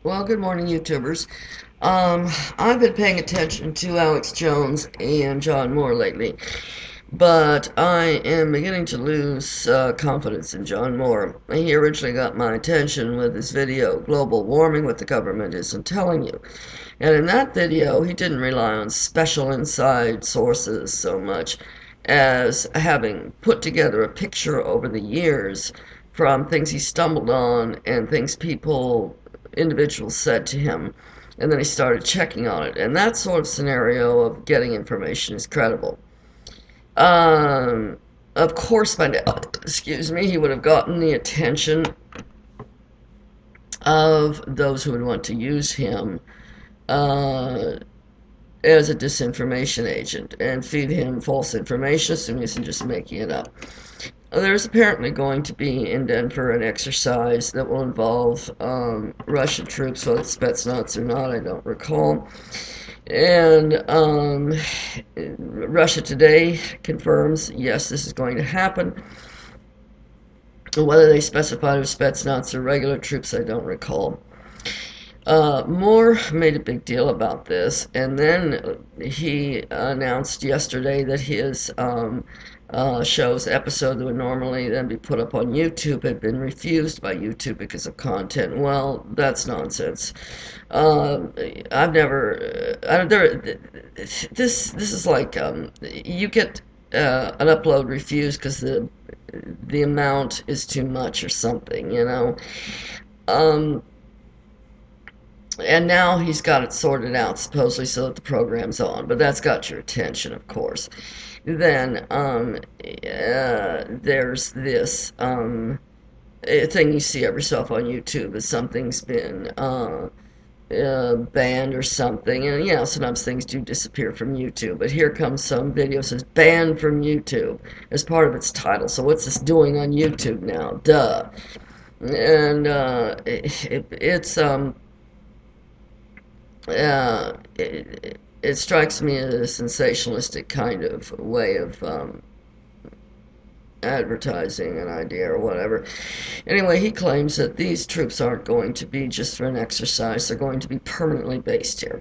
Well, good morning, YouTubers. I've been paying attention to Alex Jones and John Moore lately, but I am beginning to lose confidence in John Moore. He originally got my attention with his video, Global Warming, What the Government Isn't Telling You. And in that video, he didn't rely on special inside sources so much as having put together a picture over the years from things he stumbled on and things individuals said to him. And then he started checking on it. And that sort of scenario of getting information is credible. Um, of course, by now, excuse me, he would have gotten the attention of those who would want to use him uh, as a disinformation agent and feed him false information, assuming he's just making it up. There's apparently going to be in Denver an exercise that will involve Russian troops, whether it's spetsnaz or not, I don't recall. And Russia Today confirms, yes, this is going to happen. Whether they specified it was spetsnaz or regular troops, I don't recall. Moore made a big deal about this, and then he announced yesterday that his show's episode that would normally then be put up on YouTube had been refused by YouTube because of content. Well, that's nonsense. I've never, this is like you get an upload refused because the amount is too much or something, you know. Um, and now he's got it sorted out, supposedly, so that the program's on. But that's got your attention, of course. Then there's this thing you see every so often on YouTube is something's been banned or something. And yeah, sometimes things do disappear from YouTube. But here comes some video that says banned from YouTube as part of its title. So what's this doing on YouTube now? Duh. And it's it strikes me as a sensationalistic kind of way of advertising an idea or whatever. Anyway, he claims that these troops aren't going to be just for an exercise, they're going to be permanently based here.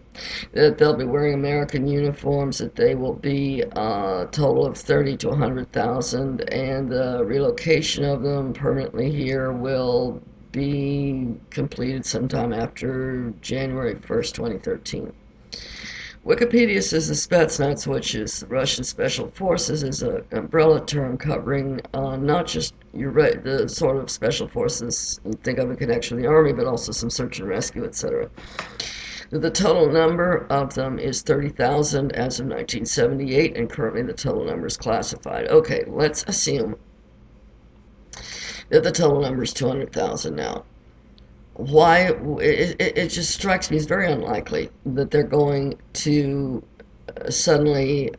That they'll be wearing American uniforms, that they will be a total of 30 to 100,000, and the relocation of them permanently here will be completed sometime after January 1st, 2013. Wikipedia says the spetsnaz, which is Russian special forces, is an umbrella term covering not just the sort of special forces you think of in connection with the army, but also some search and rescue, etc. The total number of them is 30,000 as of 1978, and currently the total number is classified. Okay, let's assume that the total number is 200,000 now. Why it just strikes me as very unlikely that they're going to suddenly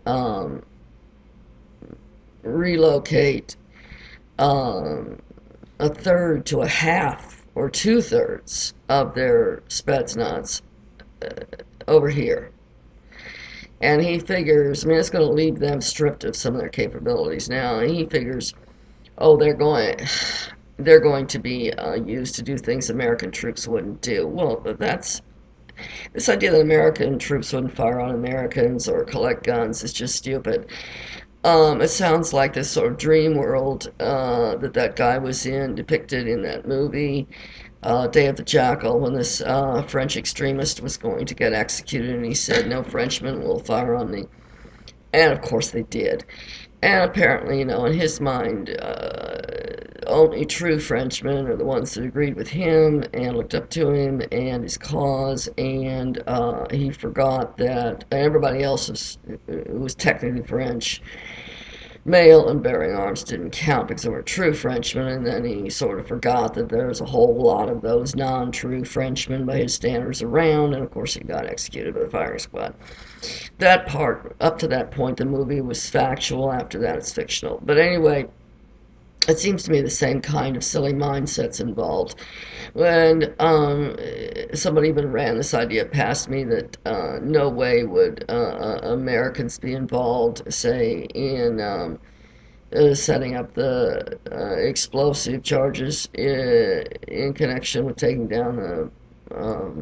relocate a third to a half or two-thirds of their spetsnaz over here. And he figures, I mean, it's going to leave them stripped of some of their capabilities now. And he figures, oh, they're going to be used to do things American troops wouldn't do. Well, that's this idea that American troops wouldn't fire on Americans or collect guns is just stupid. It sounds like this sort of dream world that guy was in, depicted in that movie, Day of the Jackal, when this French extremist was going to get executed, and he said, "No Frenchman will fire on me." And of course they did. And apparently, you know, in his mind, only true Frenchmen are the ones that agreed with him and looked up to him and his cause, and he forgot that everybody else was technically French, male and bearing arms didn't count because they were true Frenchmen, and then he sort of forgot that there's a whole lot of those non-true Frenchmen by his standards around, and of course he got executed by the firing squad. That part, up to that point, the movie was factual. After that, it's fictional. But anyway, it seems to me the same kind of silly mindsets involved. When somebody even ran this idea past me that no way would Americans be involved, say, in setting up the explosive charges in connection with taking down the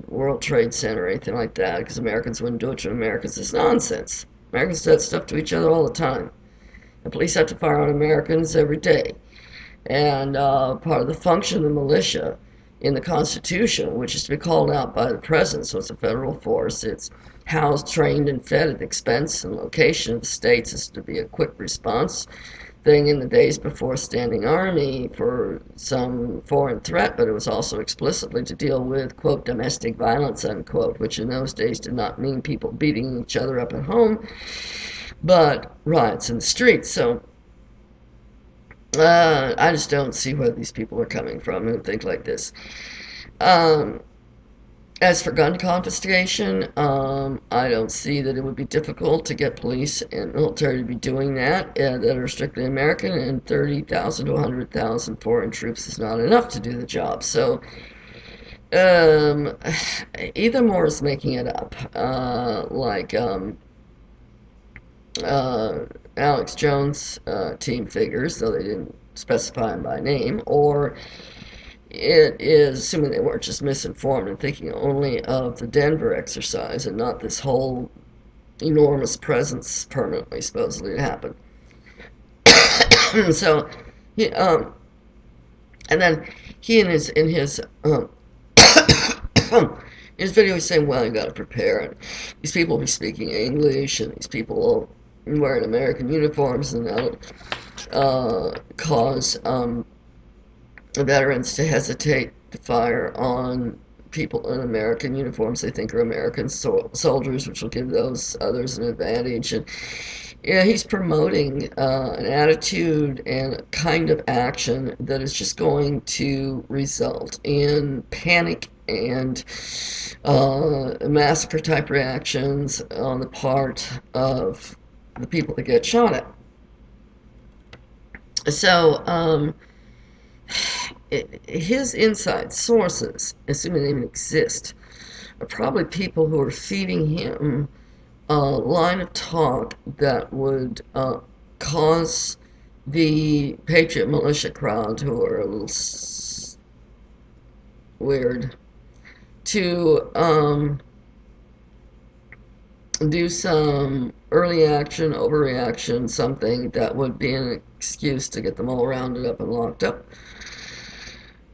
World Trade Center or anything like that, because Americans wouldn't do it to Americans. It's nonsense. Americans do that stuff to each other all the time. The police have to fire on Americans every day. And part of the function of the militia in the Constitution, which is to be called out by the President, so it's a federal force. It's housed, trained, and fed at the expense and location of the states, is to be a quick response thing in the days before standing army for some foreign threat, but it was also explicitly to deal with, quote, domestic violence, unquote, which in those days did not mean people beating each other up at home, but riots in the streets. So I just don't see where these people are coming from and think like this. Um, as for gun confiscation, I don't see that it would be difficult to get police and military to be doing that are strictly American, and 30,000 to 100,000 foreign troops is not enough to do the job. So um, either Moore is making it up, uh, Alex Jones' team figures, though they didn't specify him by name, or it is, assuming they weren't just misinformed and thinking only of the Denver exercise and not this whole enormous presence permanently supposedly to happen. So, he, and then he in his video he's saying, well, you got to prepare, and these people will be speaking English, and these people will wearing American uniforms, and that'll cause veterans to hesitate to fire on people in American uniforms they think are American soldiers, which will give those others an advantage. And yeah, he's promoting an attitude and a kind of action that is just going to result in panic and massacre type reactions on the part of the people that get shot at. So, his inside sources, assuming they even exist, are probably people who are feeding him a line of talk that would cause the Patriot militia crowd, who are a little weird, to do some early action, overreaction, something that would be an excuse to get them all rounded up and locked up,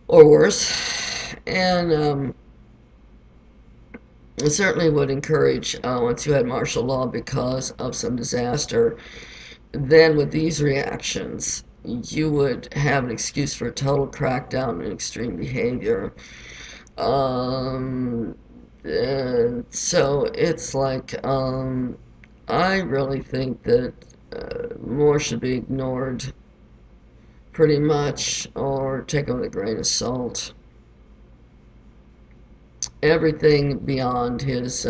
or worse. And it certainly would encourage, once you had martial law because of some disaster, then with these reactions, you would have an excuse for a total crackdown and extreme behavior. And so it's like, I really think that more should be ignored pretty much, or taken with a grain of salt. Everything beyond his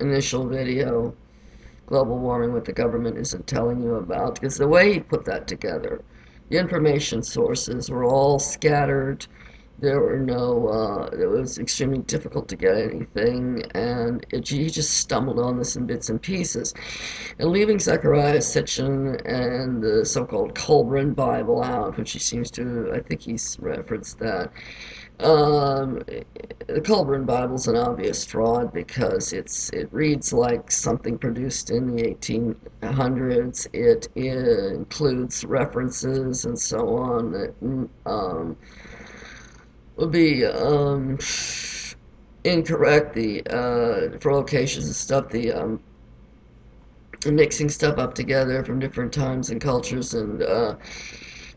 initial video, global warming, what the government isn't telling you about, because the way he put that together, the information sources were all scattered. There were no, it was extremely difficult to get anything, and he just stumbled on this in bits and pieces. And leaving Zechariah Sitchin and the so-called Colburn Bible out, which he seems to, I think he's referenced that. The Colburn Bible's an obvious fraud because it reads like something produced in the 1800s. It includes references and so on that would be incorrect. For locations and stuff, the mixing stuff up together from different times and cultures,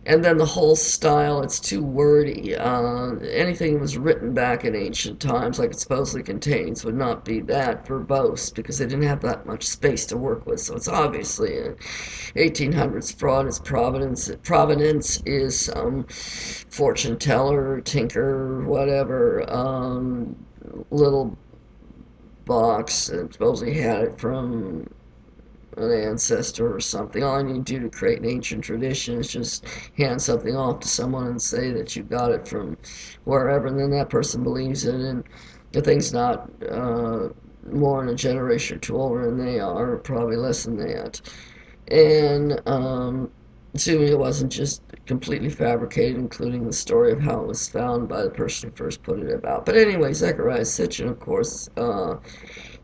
and then the whole style, it's too wordy. Anything that was written back in ancient times, like it supposedly contains, would not be that verbose because they didn't have that much space to work with. So it's obviously an 1800s fraud. Its provenance is some fortune teller, tinker, whatever, little box, and supposedly had it from an ancestor or something. All you need to do to create an ancient tradition is just hand something off to someone and say that you got it from wherever, and then that person believes it, and the thing's not more than a generation or two older than they are, probably less than that. And assuming it wasn't just completely fabricated, including the story of how it was found by the person who first put it about. But anyway, Zechariah Sitchin, of course,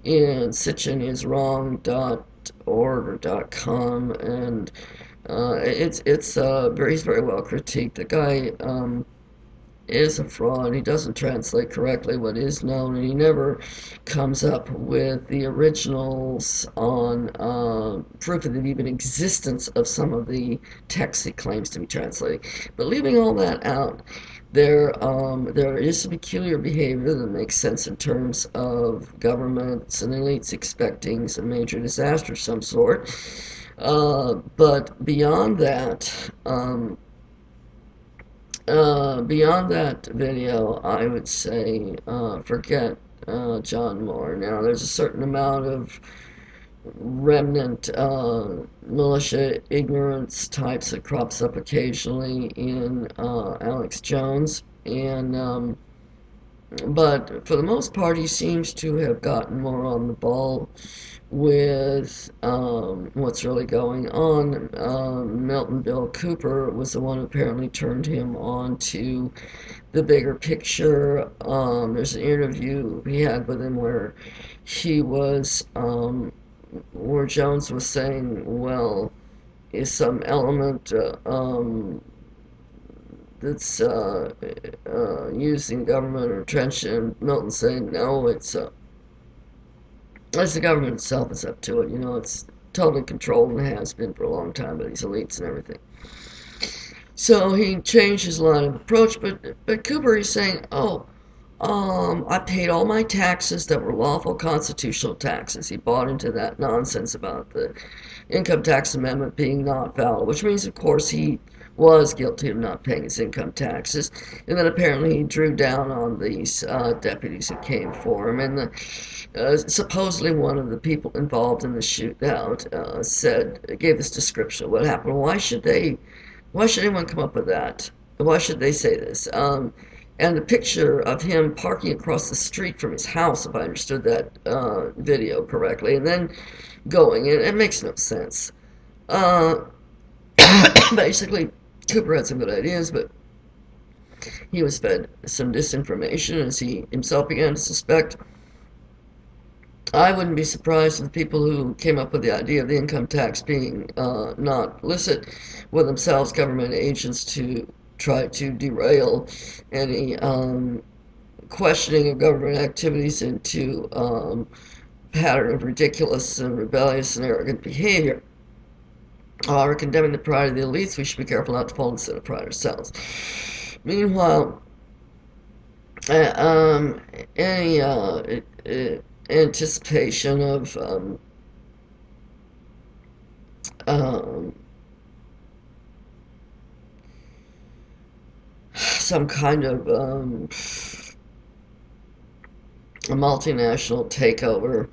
in Sitchin is wrong.org or .com, and he's very well critiqued. The guy is a fraud. He doesn't translate correctly what is known, and he never comes up with the originals on proof of the even existence of some of the texts he claims to be translating. But leaving all that out, there is some peculiar behavior that makes sense in terms of governments and elites expecting some major disaster of some sort. But beyond that video, I would say forget John Moore. Now, there's a certain amount of remnant militia ignorance types that crops up occasionally in Alex Jones, and but for the most part, he seems to have gotten more on the ball with what's really going on. Milton Bill Cooper was the one who apparently turned him on to the bigger picture. There's an interview he had with him where Jones was saying, well, is some element that's using government or entrenched, and Milton saying, no, it's the government itself is up to it. It's totally controlled and has been for a long time by these elites and everything. So he changed his line of approach, but Cooper is saying, oh, I paid all my taxes that were lawful constitutional taxes. He bought into that nonsense about the income tax amendment being not valid, which means, of course, he was guilty of not paying his income taxes. And then apparently he drew down on these deputies who came for him. And supposedly one of the people involved in the shootout gave this description of what happened. Why should anyone come up with that? Why should they say this? And the picture of him parking across the street from his house, if I understood that video correctly, and then going, and it makes no sense. Basically, Cooper had some good ideas, but he was fed some disinformation, as he himself began to suspect. I wouldn't be surprised if the people who came up with the idea of the income tax being not licit were themselves government agents to try to derail any questioning of government activities into pattern of ridiculous and rebellious and arrogant behavior. However, condemning the pride of the elites, we should be careful not to fall into the pride ourselves. Meanwhile, any anticipation of some kind of a multinational takeover.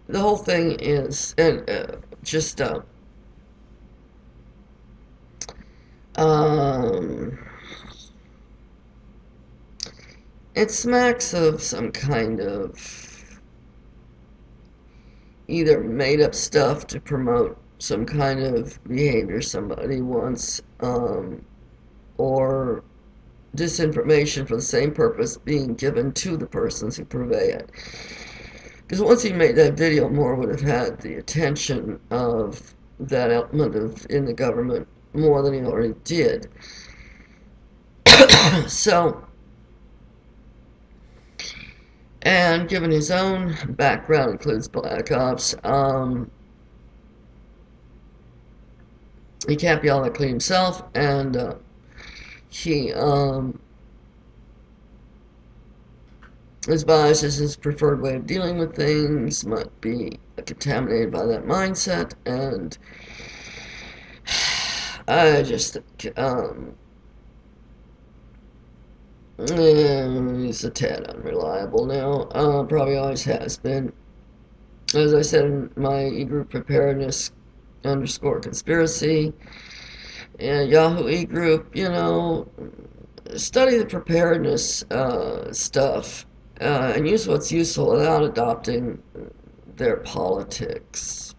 The whole thing is just it smacks of some kind of either made up stuff to promote some kind of behavior somebody wants, or disinformation for the same purpose being given to the persons who purvey it. Because once he made that video, Moore would have had the attention of that element in the government more than he already did. So, and given his own background includes Black Ops, he can't be all that clean himself, and his biases, his preferred way of dealing with things might be contaminated by that mindset, and I just think he's a tad unreliable now. Probably always has been. As I said in my e-group preparedness _conspiracy and Yahoo e-group, study the preparedness stuff and use what's useful without adopting their politics.